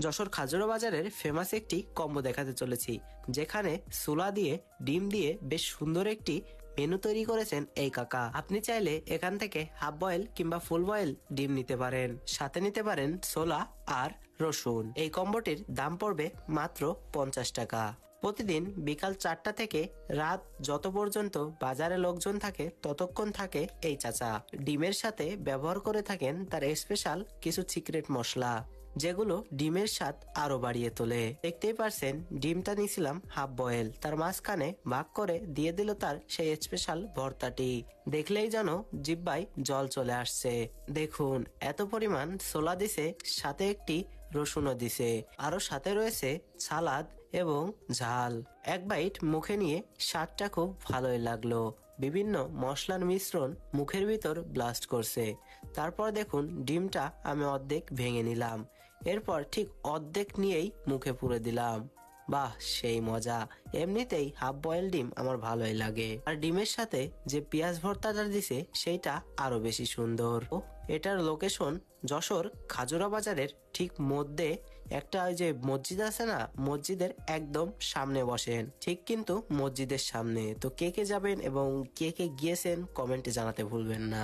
যশোর খাজুরা বাজারের ফেমাস একটি কম্বো দেখাতে চলেছি, যেখানে ছোলা দিয়ে ডিম দিয়ে বেশ সুন্দর একটি মেনু তৈরি করেছেন এই কাকা। আপনি চাইলে এখান থেকে হাফ বয়েল কিংবা ফুল বয়েল ডিম নিতে পারেন, সাথে নিতে পারেন ছোলা আর রসুন। এই কম্বোটির দাম পড়বে মাত্র 50 টাকা। প্রতিদিন বিকাল 4টা থেকে রাত যত পর্যন্ত বাজারে লোকজন থাকে ততক্ষণ থাকে এই চাচা। ডিমের সাথে ব্যবহার করে থাকেন তার স্পেশাল কিছু সিক্রেট মশলা, যেগুলো ডিমের স্বাদ আরো বাড়িয়ে তোলে। দেখতেই পারছেন ডিমটা নিয়েছিলাম হাফ বয়েল, তার মাঝখানে ভাগ করে দিয়ে দিল তার সেই স্পেশাল ভর্তাটি। দেখলেই যেন জিহ্বায় জল চলে আসছে। দেখুন এত পরিমাণ ছোলা দিছে, সাথে একটি রসুনও দিছে, আরো সাথে রয়েছে সালাদ এবং ঝাল। এক বাইট মুখে নিয়ে স্বাদটা খুব ভালোই লাগলো। বিভিন্ন মশলার মিশ্রণ মুখের ভিতর ব্লাস্ট করছে। তারপর দেখুন ডিমটা আমি অর্ধেক ভেঙে নিলাম, এরপর ঠিক অর্ধেক নিয়েই মুখে পুরে দিলাম। বাহ, সেই মজা! এমনিতেই হাফ বয়েল ডিম আমার ভালোই লাগে, আর ডিমের সাথে যে পেঁয়াজ ভর্তাটা দিছে সেইটা আরো বেশি সুন্দর। এটার লোকেশন যশোর খাজুরা বাজারের ঠিক মধ্যে একটা ওই যে মসজিদ আছে না, মসজিদের একদম সামনে বসেন, ঠিক কিন্তু মসজিদের সামনে। তো কে কে যাবেন এবং কে কে গিয়েছেন কমেন্টে জানাতে ভুলবেন না।